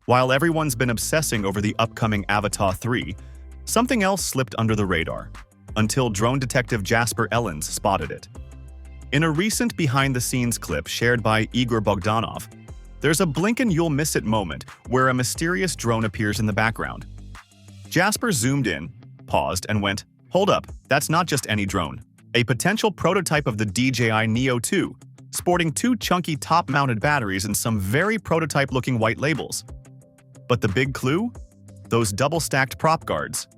While everyone's been obsessing over the upcoming Avatar 3, something else slipped under the radar, until drone detective Jasper Ellens spotted it. In a recent behind-the-scenes clip shared by Igor Bogdanov, there's a blink and you'll miss it moment where a mysterious drone appears in the background. Jasper zoomed in, paused, and went, "Hold up, that's not just any drone. A potential prototype of the DJI Neo 2, sporting two chunky top-mounted batteries and some very prototype-looking white labels." But the big clue? Those double-stacked prop guards.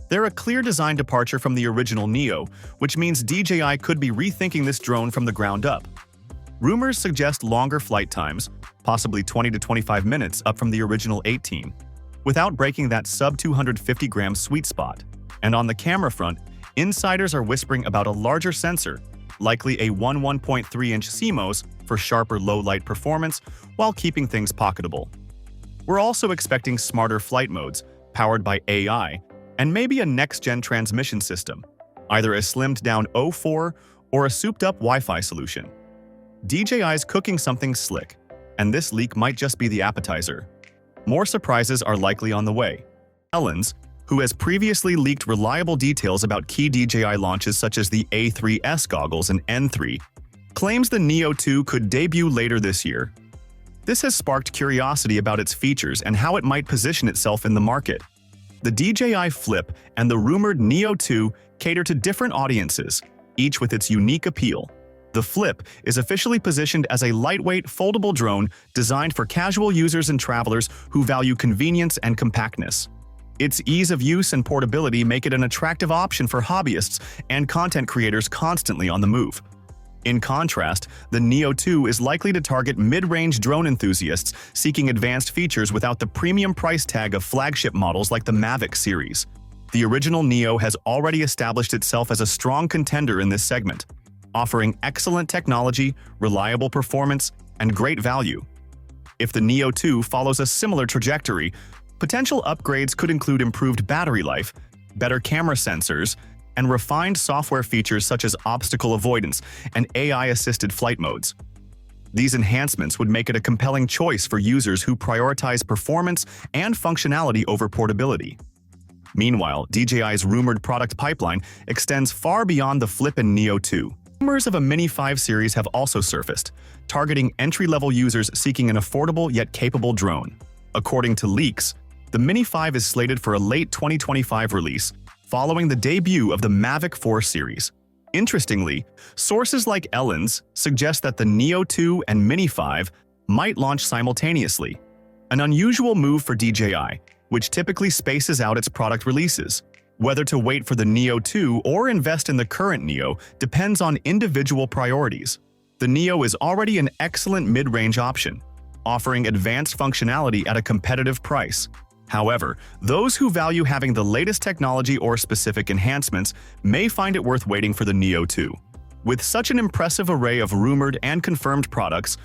They're a clear design departure from the original Neo, which means DJI could be rethinking this drone from the ground up. Rumors suggest longer flight times, possibly 20 to 25 minutes up from the original 18, without breaking that sub-250-gram sweet spot. And on the camera front, insiders are whispering about a larger sensor, likely a 1.3-inch CMOS for sharper low-light performance while keeping things pocketable. We're also expecting smarter flight modes, powered by AI, and maybe a next-gen transmission system, either a slimmed-down O4 or a souped-up Wi-Fi solution. DJI's cooking something slick, and this leak might just be the appetizer. More surprises are likely on the way. Ellens, who has previously leaked reliable details about key DJI launches such as the A3S goggles and N3, claims the Neo 2 could debut later this year. This has sparked curiosity about its features and how it might position itself in the market. The DJI Flip and the rumored Neo 2 cater to different audiences, each with its unique appeal. The Flip is officially positioned as a lightweight, foldable drone designed for casual users and travelers who value convenience and compactness. Its ease of use and portability make it an attractive option for hobbyists and content creators constantly on the move. In contrast, the Neo 2 is likely to target mid-range drone enthusiasts seeking advanced features without the premium price tag of flagship models like the Mavic series. The original Neo has already established itself as a strong contender in this segment, offering excellent technology, reliable performance, and great value. If the Neo 2 follows a similar trajectory, potential upgrades could include improved battery life, better camera sensors, and refined software features such as obstacle avoidance and AI-assisted flight modes. These enhancements would make it a compelling choice for users who prioritize performance and functionality over portability. Meanwhile, DJI's rumored product pipeline extends far beyond the Flip and Neo 2. Rumors of a Mini 5 series have also surfaced, targeting entry-level users seeking an affordable yet capable drone. According to leaks, the Mini 5 is slated for a late 2025 release, following the debut of the Mavic 4 series. Interestingly, sources like Ellens suggest that the Neo 2 and Mini 5 might launch simultaneously, an unusual move for DJI, which typically spaces out its product releases. Whether to wait for the Neo 2 or invest in the current Neo depends on individual priorities. The Neo is already an excellent mid-range option, offering advanced functionality at a competitive price. However, those who value having the latest technology or specific enhancements may find it worth waiting for the Neo 2. With such an impressive array of rumored and confirmed products,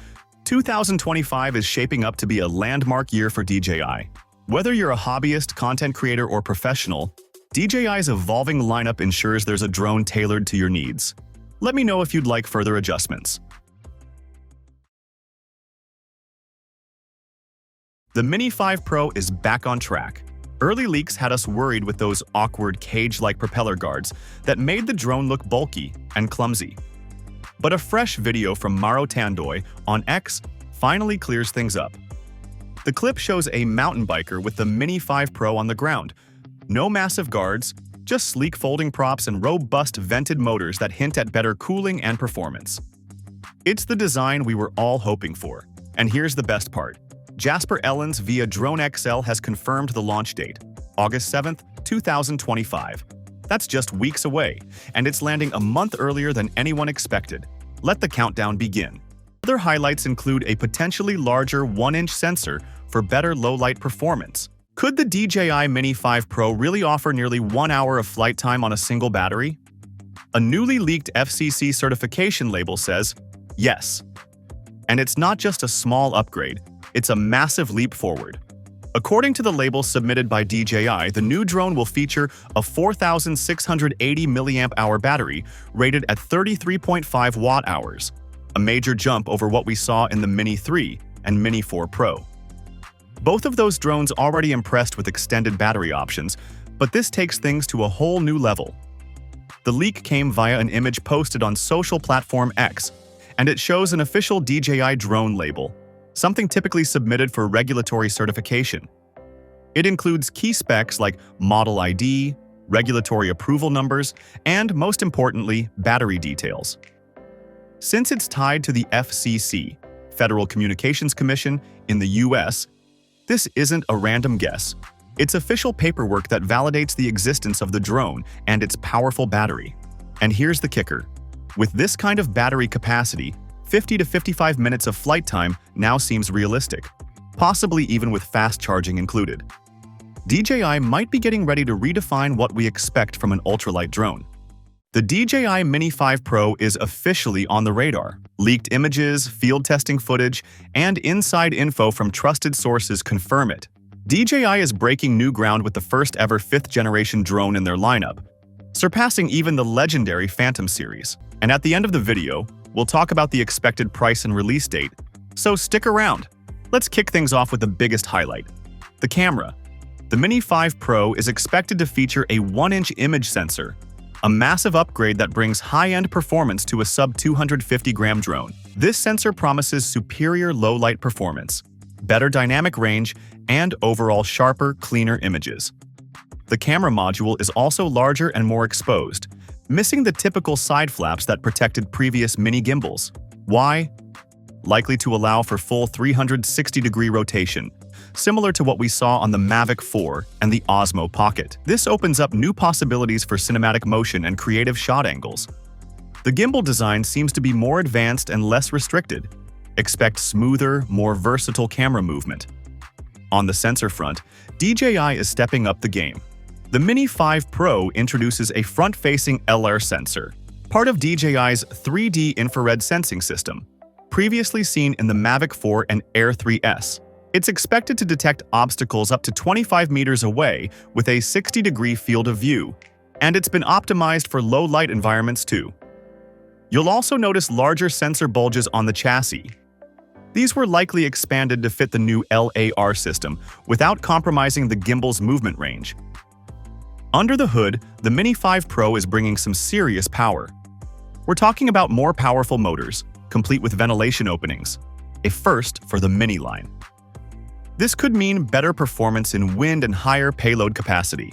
2025 is shaping up to be a landmark year for DJI. Whether you're a hobbyist, content creator, or professional, DJI's evolving lineup ensures there's a drone tailored to your needs. Let me know if you'd like further adjustments. The Mini 5 Pro is back on track. Early leaks had us worried with those awkward cage-like propeller guards that made the drone look bulky and clumsy. But a fresh video from Maro Tandoy on X finally clears things up. The clip shows a mountain biker with the Mini 5 Pro on the ground. No massive guards, just sleek folding props and robust vented motors that hint at better cooling and performance. It's the design we were all hoping for. And here's the best part. Jasper Ellens via Drone XL has confirmed the launch date, August 7th, 2025. That's just weeks away, and it's landing a month earlier than anyone expected. Let the countdown begin. Other highlights include a potentially larger 1-inch sensor for better low-light performance. Could the DJI Mini 5 Pro really offer nearly 1 hour of flight time on a single battery? A newly leaked FCC certification label says, yes. And it's not just a small upgrade, it's a massive leap forward. According to the label submitted by DJI, the new drone will feature a 4,680 mAh battery rated at 33.5 watt-hours, a major jump over what we saw in the Mini 3 and Mini 4 Pro. Both of those drones already impressed with extended battery options, but this takes things to a whole new level. The leak came via an image posted on social platform X, and it shows an official DJI drone label, something typically submitted for regulatory certification. It includes key specs like model ID, regulatory approval numbers, and, most importantly, battery details. Since it's tied to the FCC, Federal Communications Commission, in the US, this isn't a random guess. It's official paperwork that validates the existence of the drone and its powerful battery. And here's the kicker. With this kind of battery capacity, 50 to 55 minutes of flight time now seems realistic, possibly even with fast charging included. DJI might be getting ready to redefine what we expect from an ultralight drone. The DJI Mini 5 Pro is officially on the radar. Leaked images, field testing footage, and inside info from trusted sources confirm it. DJI is breaking new ground with the first ever 5th-generation drone in their lineup, surpassing even the legendary Phantom series. And at the end of the video, we'll talk about the expected price and release date, so stick around. Let's kick things off with the biggest highlight: the camera. The Mini 5 Pro is expected to feature a 1-inch image sensor, a massive upgrade that brings high-end performance to a sub-250-gram drone. This sensor promises superior low-light performance, better dynamic range, and overall sharper, cleaner images. The camera module is also larger and more exposed, missing the typical side flaps that protected previous mini gimbals. Why? Likely to allow for full 360-degree rotation, similar to what we saw on the Mavic 4 and the Osmo Pocket. This opens up new possibilities for cinematic motion and creative shot angles. The gimbal design seems to be more advanced and less restricted. Expect smoother, more versatile camera movement. On the sensor front, DJI is stepping up the game. The Mini 5 Pro introduces a front-facing LR sensor, part of DJI's 3D infrared sensing system, previously seen in the Mavic 4 and Air 3S. It's expected to detect obstacles up to 25 meters away with a 60-degree field of view, and it's been optimized for low-light environments too. You'll also notice larger sensor bulges on the chassis. These were likely expanded to fit the new LAR system without compromising the gimbal's movement range. Under the hood, the Mini 5 Pro is bringing some serious power. We're talking about more powerful motors, complete with ventilation openings, a first for the Mini line. This could mean better performance in wind and higher payload capacity.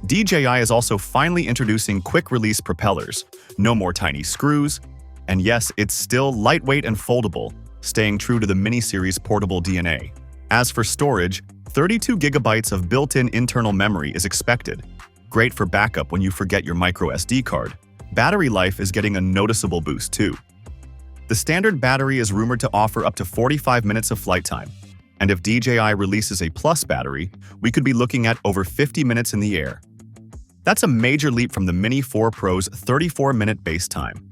DJI is also finally introducing quick-release propellers, no more tiny screws, and yes, it's still lightweight and foldable, staying true to the Mini series portable DNA. As for storage, 32 gigabytes of built-in internal memory is expected, great for backup when you forget your microSD card. Battery life is getting a noticeable boost too. The standard battery is rumored to offer up to 45 minutes of flight time, and if DJI releases a Plus battery, we could be looking at over 50 minutes in the air. That's a major leap from the Mini 4 Pro's 34-minute base time.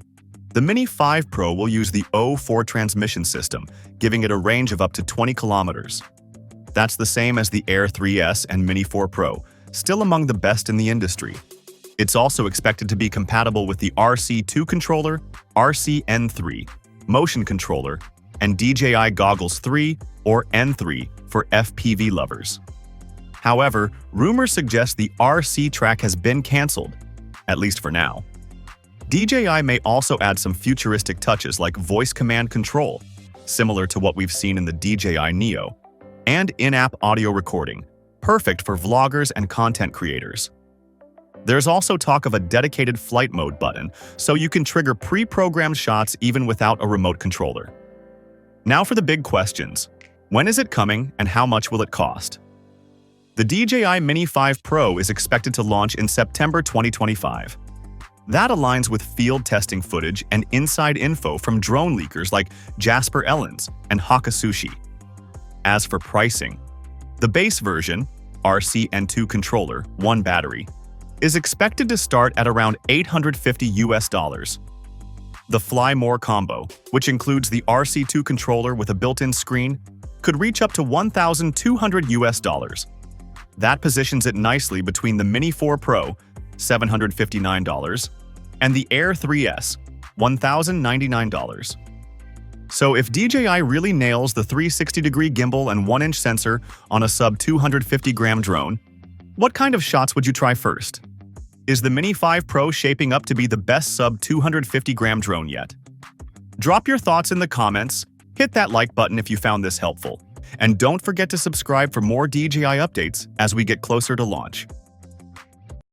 The Mini 5 Pro will use the O4 transmission system, giving it a range of up to 20 kilometers. That's the same as the Air 3S and Mini 4 Pro, still among the best in the industry. It's also expected to be compatible with the RC2 controller, RC-N3, motion controller, and DJI Goggles 3 or N3 for FPV lovers. However, rumors suggest the RC track has been cancelled, at least for now. DJI may also add some futuristic touches like voice command control, similar to what we've seen in the DJI Neo, and in-app audio recording, perfect for vloggers and content creators. There's also talk of a dedicated flight mode button, so you can trigger pre-programmed shots even without a remote controller. Now for the big questions. When is it coming and how much will it cost? The DJI Mini 5 Pro is expected to launch in September 2025. That aligns with field testing footage and inside info from drone leakers like Jasper Ellens and Hakasushi. As for pricing, the base version, RC-N2 controller, 1 battery, is expected to start at around $850. The Fly More combo, which includes the RC2 controller with a built-in screen, could reach up to $1,200. That positions it nicely between the Mini 4 Pro, $759, and the Air 3S, $1,099. So if DJI really nails the 360-degree gimbal and 1-inch sensor on a sub 250-gram drone, what kind of shots would you try first? Is the Mini 5 Pro shaping up to be the best sub 250-gram drone yet? Drop your thoughts in the comments, hit that like button if you found this helpful, and don't forget to subscribe for more DJI updates as we get closer to launch.